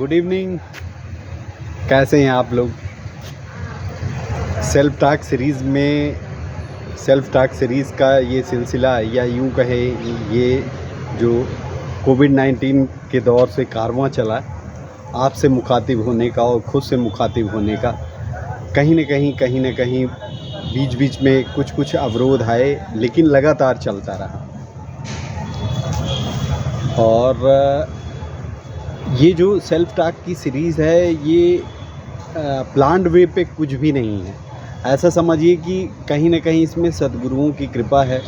Good evening. कैसे हैं आप लोग? सेल्फ टॉक सीरीज़ का ये सिलसिला, या यूँ कहे ये जो कोविड-19 के दौर से कारवां चला, आपसे मुखातिब होने का और ख़ुद से मुखातिब होने का, कहीं न कहीं बीच बीच में कुछ अवरोध आए, लेकिन लगातार चलता रहा। और ये जो सेल्फ टॉक की सीरीज़ है, ये प्लान्ड वे पे कुछ भी नहीं है। ऐसा समझिए कि कहीं न कहीं इसमें सद्गुरुओं की कृपा है,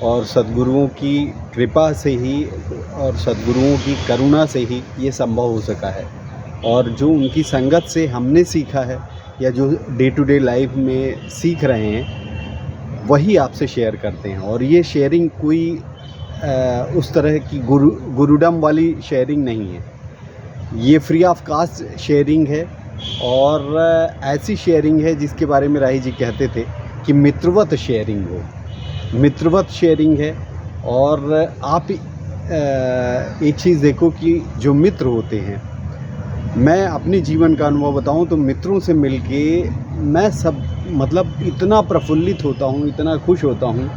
और सद्गुरुओं की कृपा से ही और सद्गुरुओं की करुणा से ही ये संभव हो सका है। और जो उनकी संगत से हमने सीखा है, या जो डे टू डे लाइफ में सीख रहे हैं, वही आपसे शेयर करते हैं। और ये शेयरिंग कोई उस तरह की गुरुडम वाली शेयरिंग नहीं है। ये फ्री ऑफ कास्ट शेयरिंग है, और ऐसी शेयरिंग है जिसके बारे में राही जी कहते थे कि मित्रवत शेयरिंग हो। मित्रवत शेयरिंग है। और आप एक चीज़ देखो कि जो मित्र होते हैं, मैं अपने जीवन का अनुभव बताऊं तो मित्रों से मिलके मैं इतना प्रफुल्लित होता हूं, इतना खुश होता हूं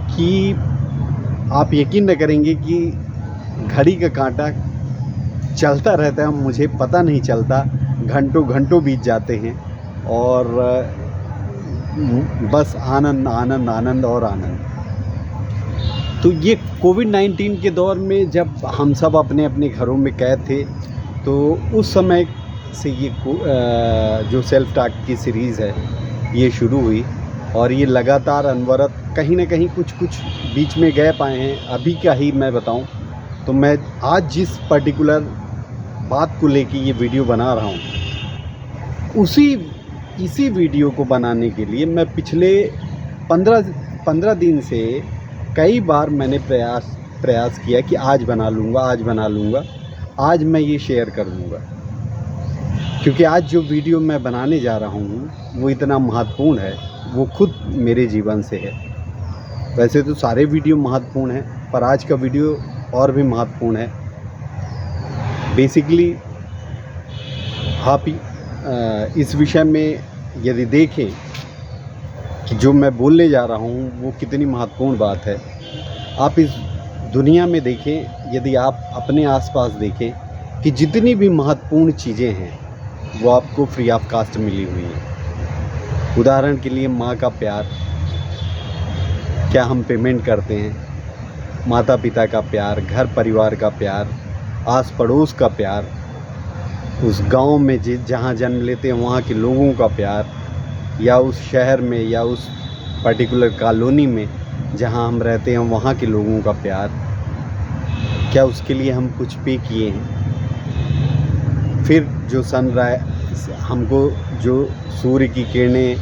कि आप यकीन न करेंगे कि घड़ी का कांटा चलता रहता है, मुझे पता नहीं चलता, घंटों बीत जाते हैं, और बस आनंद आनंद आनंद और आनंद। तो ये कोविड-19 के दौर में जब हम सब अपने अपने घरों में कैद थे, तो उस समय से ये जो सेल्फ टॉक की सीरीज़ है, ये शुरू हुई। और ये लगातार अनवरत कहीं न कहीं कुछ बीच में गैप आए हैं। अभी का ही मैं बताऊं तो मैं आज जिस पर्टिकुलर बात को लेके ये वीडियो बना रहा हूं, इसी वीडियो को बनाने के लिए मैं पिछले 15 दिन से कई बार मैंने प्रयास किया कि आज बना लूँगा, आज मैं ये शेयर कर दूँगा। क्योंकि आज जो वीडियो मैं बनाने जा रहा हूँ वो इतना महत्वपूर्ण है, वो खुद मेरे जीवन से है। वैसे तो सारे वीडियो महत्वपूर्ण हैं, पर आज का वीडियो और भी महत्वपूर्ण है। बेसिकली आप इस विषय में यदि देखें कि जो मैं बोलने जा रहा हूँ वो कितनी महत्वपूर्ण बात है, आप इस दुनिया में देखें, यदि आप अपने आसपास देखें कि जितनी भी महत्वपूर्ण चीज़ें हैं वो आपको फ्री ऑफ कास्ट मिली हुई हैं। उदाहरण के लिए माँ का प्यार, क्या हम पेमेंट करते हैं? माता पिता का प्यार, घर परिवार का प्यार, आस पड़ोस का प्यार, उस गांव में जहां जन्म लेते हैं वहां के लोगों का प्यार, या उस शहर में या उस पर्टिकुलर कॉलोनी में जहां हम रहते हैं वहां के लोगों का प्यार, क्या उसके लिए हम कुछ पे किए हैं? फिर जो सनराइज, हमको जो सूर्य की किरणें,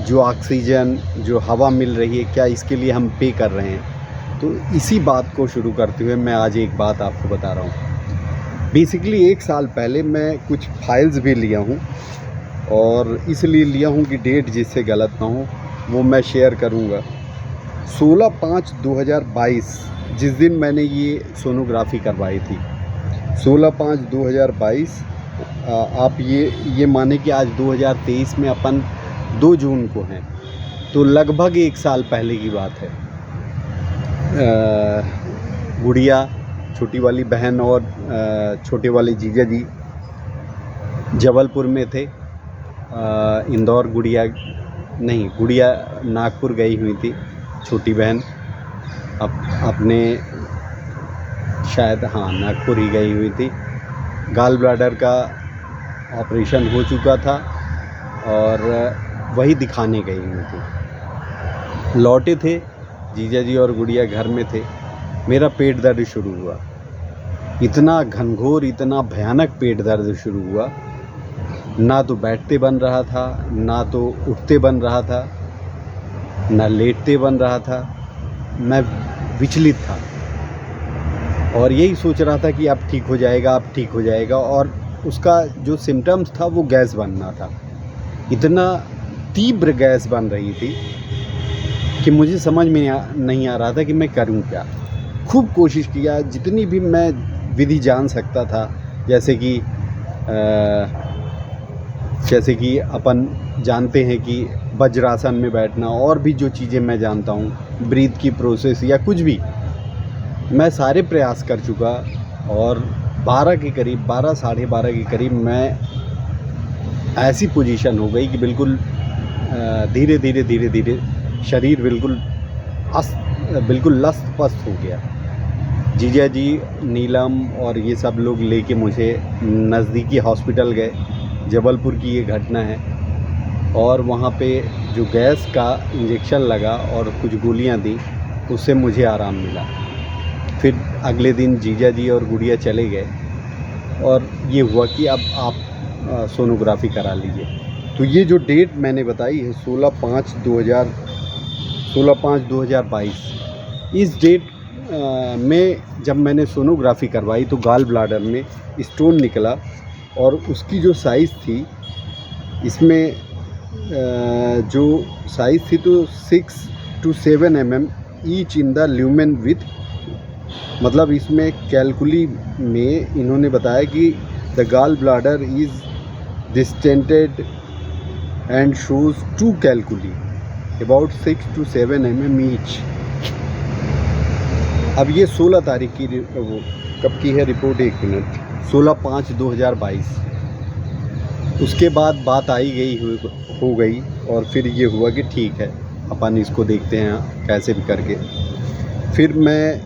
जो ऑक्सीजन, जो हवा मिल रही है, क्या इसके लिए हम पे कर रहे हैं? तो इसी बात को शुरू करते हुए मैं आज एक बात आपको बता रहा हूँ। बेसिकली 1 साल पहले मैं कुछ फाइल्स भी लिया हूँ, और इसलिए लिया हूँ कि डेट जिससे गलत ना हो वो मैं शेयर करूँगा। 16/5/2022 जिस दिन मैंने ये सोनोग्राफी करवाई थी, 16/5/2022, आप ये माने कि आज 2023 में अपन 2 जून को हैं, तो लगभग 1 साल पहले की बात है। गुड़िया, छोटी वाली बहन और छोटे वाले जीजा जी जबलपुर में थे। इंदौर गुड़िया नागपुर गई हुई थी, छोटी बहन अपने शायद नागपुर ही गई हुई थी। गॉल ब्लैडर का ऑपरेशन हो चुका था और वही दिखाने गई हुई थी। लौटे थे, जीजा जी और गुड़िया घर में थे। मेरा पेट दर्द शुरू हुआ, इतना घनघोर, इतना भयानक पेट दर्द शुरू हुआ। ना तो बैठते बन रहा था, ना तो उठते बन रहा था, ना लेटते बन रहा था। मैं विचलित था और यही सोच रहा था कि अब ठीक हो जाएगा। और उसका जो सिम्टम्स था वो गैस बनना था। इतना तीव्र गैस बन रही थी कि मुझे समझ में नहीं आ रहा था कि मैं करूं क्या। खूब कोशिश किया, जितनी भी मैं विधि जान सकता था, जैसे कि जैसे कि अपन जानते हैं कि वज्रासन में बैठना और भी जो चीज़ें मैं जानता हूँ, ब्रीथ की प्रोसेस या कुछ भी, मैं सारे प्रयास कर चुका और 12 के करीब, 12 साढ़े 12 के करीब मैं ऐसी पोजीशन हो गई कि बिल्कुल धीरे धीरे शरीर बिल्कुल लस्त पस्त हो गया। जीजा जी, नीलम और ये सब लोग लेके मुझे नज़दीकी हॉस्पिटल गए। जबलपुर की ये घटना है और वहाँ पे जो गैस का इंजेक्शन लगा और कुछ गोलियाँ दी, उससे मुझे आराम मिला। फिर अगले दिन जीजा जी और गुड़िया चले गए और ये हुआ कि अब आप सोनोग्राफी करा लीजिए। तो ये जो डेट मैंने बताई है 16/5/2022, इस डेट में जब मैंने सोनोग्राफी करवाई तो गाल ब्लाडर में स्टोन निकला और उसकी जो साइज़ थी, इसमें जो साइज़ थी तो 6 to 7 mm each in the lumen with, मतलब इसमें कैलकुली में इन्होंने बताया कि the gall bladder is distended and shows 2 calculi about 6 to 7 mm each. अब ये 16 तारीख की वो कब की है रिपोर्ट, 1 मिनट, 16/5/2022। उसके बाद बात आई गई हो गई और फिर ये हुआ कि ठीक है, अपन इसको देखते हैं कैसे भी करके। फिर मैं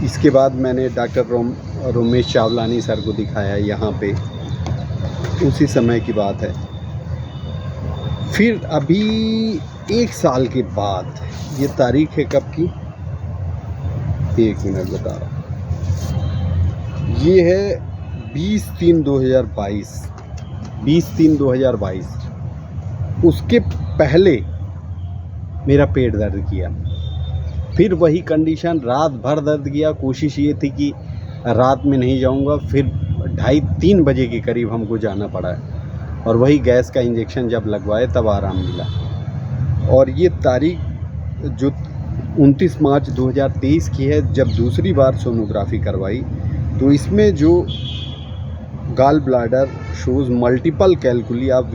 इसके बाद मैंने डॉक्टर रोमेश चावलानी सर को दिखाया यहाँ पे, उसी समय की बात है। फिर अभी 1 साल के बाद, ये तारीख है कब की, 1 मिनट बता रहा हूँ, ये है 20/3/2022। 20/3/2022 उसके पहले मेरा पेट दर्द किया, फिर वही कंडीशन, रात भर दर्द किया। कोशिश ये थी कि रात में नहीं जाऊंगा, फिर 2:30-3 बजे के करीब हमको जाना पड़ा है और वही गैस का इंजेक्शन जब लगवाए तब आराम मिला। और ये तारीख जो 29 मार्च 2023 की है, जब दूसरी बार सोनोग्राफी करवाई तो इसमें जो गाल bladder shows multiple calculi of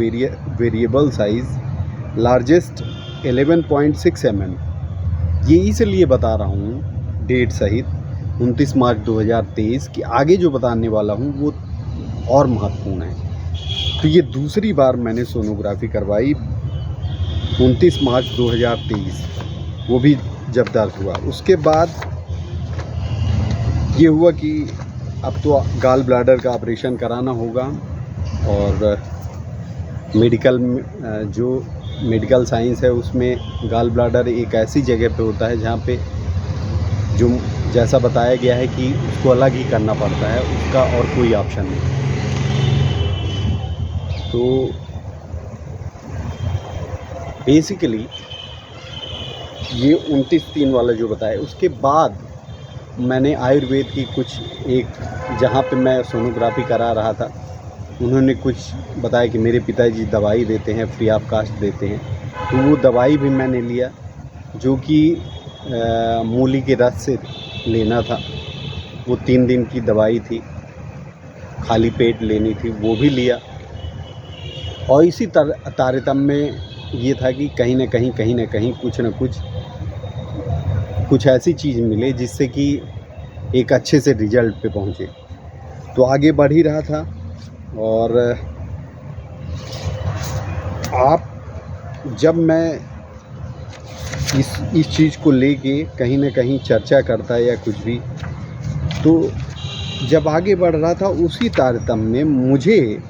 variable size largest 11.6 mm। ये इसलिए बता रहा हूँ डेट सहित 29 मार्च 2023 की, आगे जो बताने वाला हूँ वो और महत्वपूर्ण है। तो ये दूसरी बार मैंने सोनोग्राफी करवाई 29 मार्च 2023, वो भी जब दर्द हुआ। उसके बाद ये हुआ कि अब तो गाल ब्लाडर का ऑपरेशन कराना होगा और मेडिकल साइंस है उसमें गाल ब्लाडर एक ऐसी जगह पे होता है जहाँ पे जो जैसा बताया गया है कि उसको अलग ही करना पड़ता है, उसका और कोई ऑप्शन नहीं। तो बेसिकली ये 29/3 वाला जो बताया, उसके बाद मैंने आयुर्वेद की कुछ एक जहाँ पे मैं सोनोग्राफी करा रहा था, उन्होंने कुछ बताया कि मेरे पिताजी दवाई देते हैं, फ्री ऑफ कास्ट देते हैं। तो वो दवाई भी मैंने लिया, जो कि मूली के रस से लेना था। वो 3 दिन की दवाई थी, खाली पेट लेनी थी, वो भी लिया। और इसी तारतम्य में ये था कि कहीं ना कहीं कुछ ऐसी चीज़ मिले जिससे कि एक अच्छे से रिजल्ट पे पहुँचे। तो आगे बढ़ ही रहा था। और आप जब मैं इस चीज़ को लेके कहीं ना कहीं चर्चा करता या कुछ भी, तो जब आगे बढ़ रहा था उसी तारतम्य में मुझे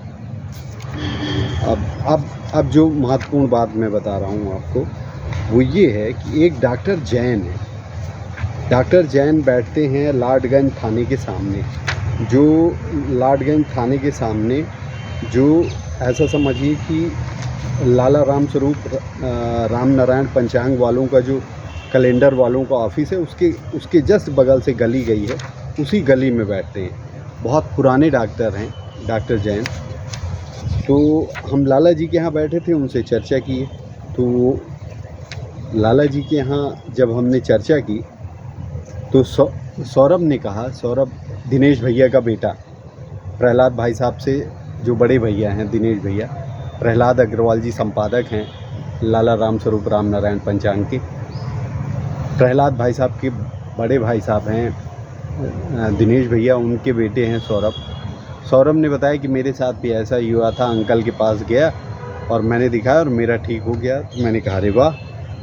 अब जो महत्वपूर्ण बात मैं बता रहा हूँ आपको, वो ये है कि एक डॉक्टर जैन है। डॉक्टर जैन बैठते हैं लाडगंज थाने के सामने, जो ऐसा समझिए कि लाला राम स्वरूप राम नारायण पंचांग वालों का जो कैलेंडर वालों का ऑफिस है, उसके जस्ट बगल से गली गई है, उसी गली में बैठते हैं। बहुत पुराने डॉक्टर हैं डॉक्टर जैन। तो हम लाला जी के यहाँ बैठे थे, उनसे चर्चा की। तो लाला जी के यहाँ जब हमने चर्चा की तो सौरभ ने कहा, सौरभ दिनेश भैया का बेटा, प्रहलाद भाई साहब से जो बड़े भैया हैं दिनेश भैया, प्रहलाद अग्रवाल जी संपादक हैं लाला राम स्वरूप राम नारायण पंचांग के। प्रहलाद भाई साहब के बड़े भाई साहब हैं दिनेश भैया, उनके बेटे हैं सौरभ। सौरभ ने बताया कि मेरे साथ भी ऐसा ही हुआ था, अंकल के पास गया और मैंने दिखाया और मेरा ठीक हो गया। तो मैंने कहा अरे वाह,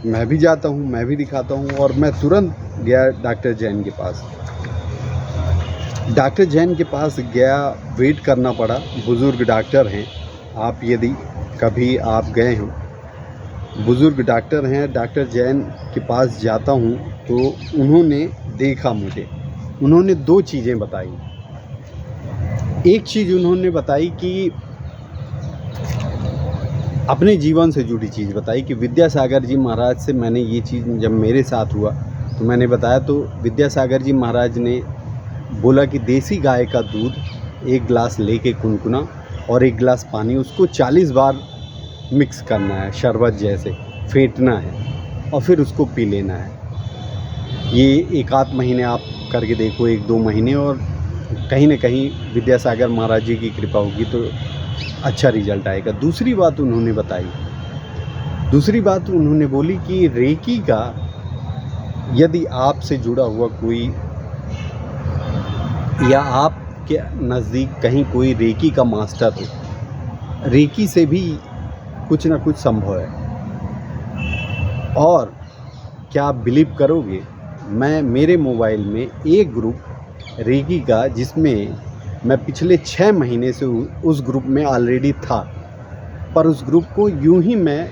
मैं भी जाता हूँ, मैं भी दिखाता हूँ। और मैं तुरंत गया डॉक्टर जैन के पास। डॉक्टर जैन के पास गया, वेट करना पड़ा। बुज़ुर्ग डॉक्टर हैं, आप यदि कभी आप गए हो, बुज़ुर्ग डॉक्टर हैं। डॉक्टर जैन के पास जाता हूँ तो उन्होंने देखा मुझे, उन्होंने 2 चीज़ें बताई। एक चीज़ उन्होंने बताई कि अपने जीवन से जुड़ी चीज़ बताई कि विद्यासागर जी महाराज से मैंने ये चीज़ जब मेरे साथ हुआ तो मैंने बताया, तो विद्यासागर जी महाराज ने बोला कि देसी गाय का दूध 1 गिलास लेके कुनकुना और 1 गिलास पानी, उसको 40 बार मिक्स करना है, शरबत जैसे फेंटना है और फिर उसको पी लेना है। ये 1 आध महीने आप करके देखो, 1-2 महीने, और कहीं ना कहीं विद्यासागर महाराज जी की कृपा होगी तो अच्छा रिजल्ट आएगा। दूसरी बात उन्होंने बताई, दूसरी बात उन्होंने बोली कि रेकी का यदि आपसे जुड़ा हुआ कोई या आपके नज़दीक कहीं कोई रेकी का मास्टर हो, रेकी से भी कुछ ना कुछ संभव है। और क्या आप बिलीव करोगे, मेरे मोबाइल में एक ग्रुप रेकी का, जिसमें मैं पिछले 6 महीने से उस ग्रुप में ऑलरेडी था, पर उस ग्रुप को यूं ही मैं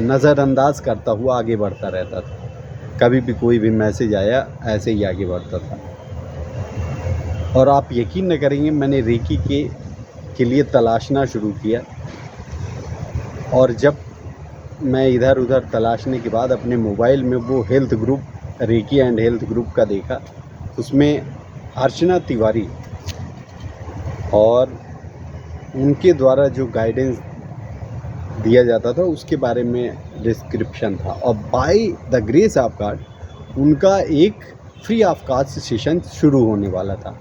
नज़रअंदाज करता हुआ आगे बढ़ता रहता था। कभी भी कोई भी मैसेज आया ऐसे ही आगे बढ़ता था। और आप यकीन न करेंगे, मैंने रेकी के लिए तलाशना शुरू किया, और जब मैं इधर उधर तलाशने के बाद अपने मोबाइल में वो health group, recce and health group का देखा, उसमें अर्चना तिवारी और उनके द्वारा जो गाइडेंस दिया जाता था उसके बारे में डिस्क्रिप्शन था। और by the grace of God उनका एक फ्री ऑफ कॉस्ट सेशन शुरू होने वाला था।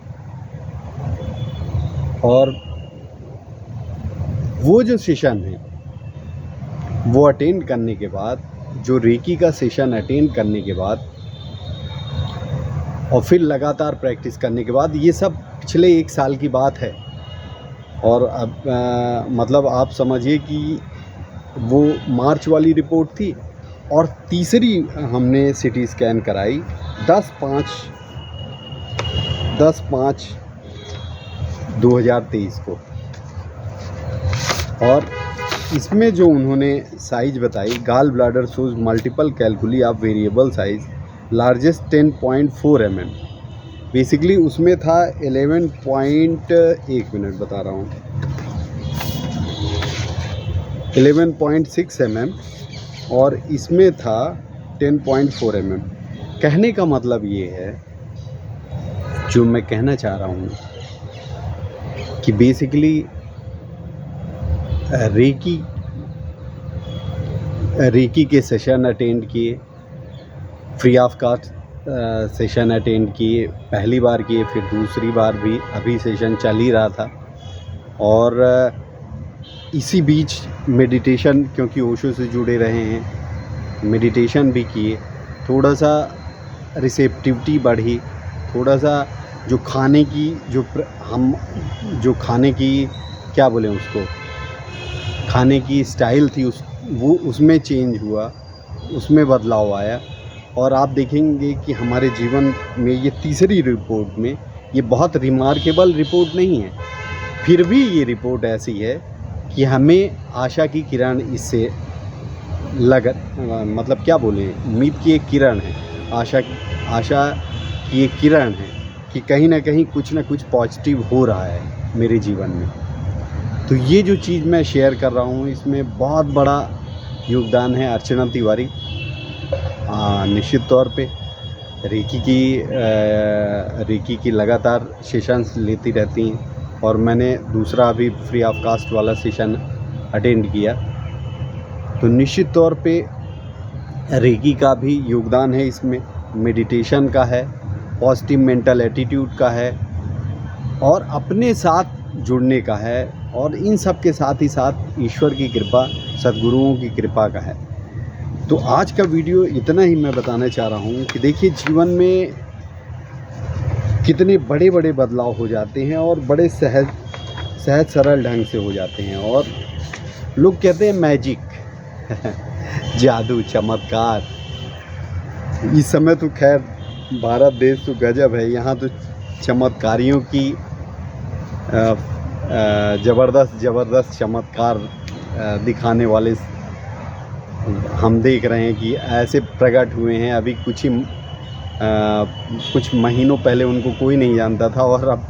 और वो जो सेशन है वो अटेंड करने के बाद, जो रेकी का सेशन अटेंड करने के बाद और फिर लगातार प्रैक्टिस करने के बाद, ये सब पिछले 1 साल की बात है। और अब मतलब आप समझिए कि वो मार्च वाली रिपोर्ट थी और तीसरी हमने सिटी स्कैन कराई 10/5/2023 को। और इसमें जो उन्होंने साइज बताई, गाल bladder shows multiple calculi of variable size, largest 10.4 mm। Basically उसमें था 1 मिनट बता रहा हूँ, 11.6 mm और इसमें था 10.4 mm। कहने का मतलब ये है, जो मैं कहना चाह रहा हूँ कि बेसिकली रेकी के सेशन अटेंड किए, free of cost session attend किए, पहली बार किए, फिर दूसरी बार भी, अभी सेशन चल ही रहा था। और इसी बीच मेडिटेशन, क्योंकि ओशो से जुड़े रहे हैं, मेडिटेशन भी किए, थोड़ा सा रिसेप्टिविटी बढ़ी, थोड़ा सा जो खाने की जो खाने की क्या बोलें उसको, खाने की स्टाइल थी उसमें चेंज हुआ, उसमें बदलाव आया। और आप देखेंगे कि हमारे जीवन में ये तीसरी रिपोर्ट में ये बहुत रिमार्केबल रिपोर्ट नहीं है, फिर भी ये रिपोर्ट ऐसी है कि हमें आशा की किरण इससे मतलब क्या बोलें, उम्मीद की एक किरण है, आशा की एक किरण है कि कहीं ना कहीं कुछ ना कुछ पॉजिटिव हो रहा है मेरे जीवन में। तो ये जो चीज़ मैं शेयर कर रहा हूँ, इसमें बहुत बड़ा योगदान है अर्चना तिवारी। निश्चित तौर पे रेकी की लगातार सेशंस लेती रहती हैं और मैंने दूसरा अभी फ्री ऑफ कास्ट वाला सेशन अटेंड किया। तो निश्चित तौर पे रेकी का भी योगदान है इसमें, मेडिटेशन का है पॉजिटिव मेंटल एटीट्यूड का है और अपने साथ जुड़ने का है, और इन सब के साथ ही साथ ईश्वर की कृपा, सद्गुरुओं की कृपा का है। तो आज का वीडियो इतना ही मैं बताना चाह रहा हूँ कि देखिए, जीवन में कितने बड़े बड़े बदलाव हो जाते हैं और बड़े सहज सरल ढंग से हो जाते हैं। और लोग कहते हैं मैजिक जादू, चमत्कार। इस समय तो खैर भारत देश तो गजब है, यहाँ तो चमत्कारियों की ज़बरदस्त चमत्कार दिखाने वाले हम देख रहे हैं कि ऐसे प्रकट हुए हैं। अभी कुछ महीनों पहले उनको कोई नहीं जानता था, और अब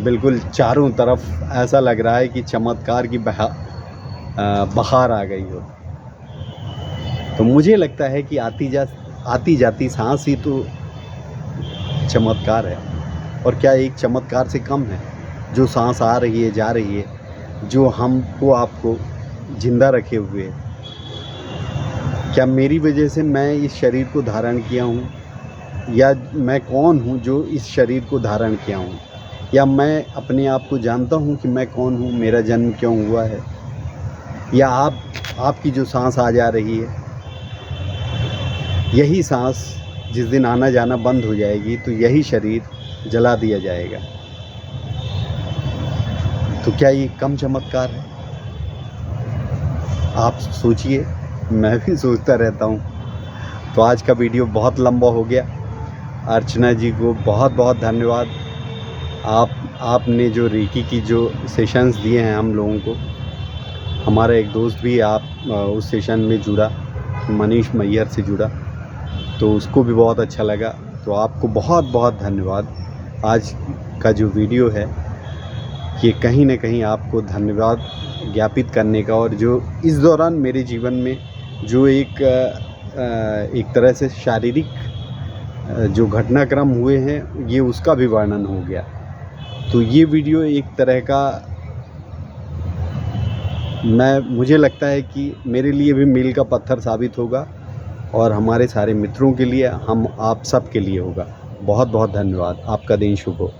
बिल्कुल चारों तरफ ऐसा लग रहा है कि चमत्कार की बहार आ गई हो। तो मुझे लगता है कि आती जाती सांस ही तो चमत्कार है, और क्या एक चमत्कार से कम है? जो सांस आ रही है, जा रही है, जो हमको आपको जिंदा रखे हुए है। क्या मेरी वजह से मैं इस शरीर को धारण किया हूँ, या मैं कौन हूँ जो इस शरीर को धारण किया हूँ, या मैं अपने आप को जानता हूँ कि मैं कौन हूँ, मेरा जन्म क्यों हुआ है, या आपकी जो सांस आ जा रही है, यही सांस जिस दिन आना जाना बंद हो जाएगी तो यही शरीर जला दिया जाएगा। तो क्या ये कम चमत्कार है? आप सोचिए, मैं भी सोचता रहता हूँ। तो आज का वीडियो बहुत लंबा हो गया। अर्चना जी को बहुत बहुत धन्यवाद। आपने जो रेकी की जो सेशंस दिए हैं हम लोगों को, हमारा एक दोस्त भी उस सेशन में जुड़ा, मनीष मैयर से जुड़ा, तो उसको भी बहुत अच्छा लगा। तो आपको बहुत बहुत धन्यवाद। आज का जो वीडियो है ये कहीं ना कहीं आपको धन्यवाद ज्ञापित करने का, और जो इस दौरान मेरे जीवन में जो एक तरह से शारीरिक जो घटनाक्रम हुए हैं, ये उसका भी वर्णन हो गया। तो ये वीडियो एक तरह का मुझे लगता है कि मेरे लिए भी मील का पत्थर साबित होगा, और हमारे सारे मित्रों के लिए, आप सब के लिए होगा। बहुत बहुत धन्यवाद। आपका दिन शुभ हो।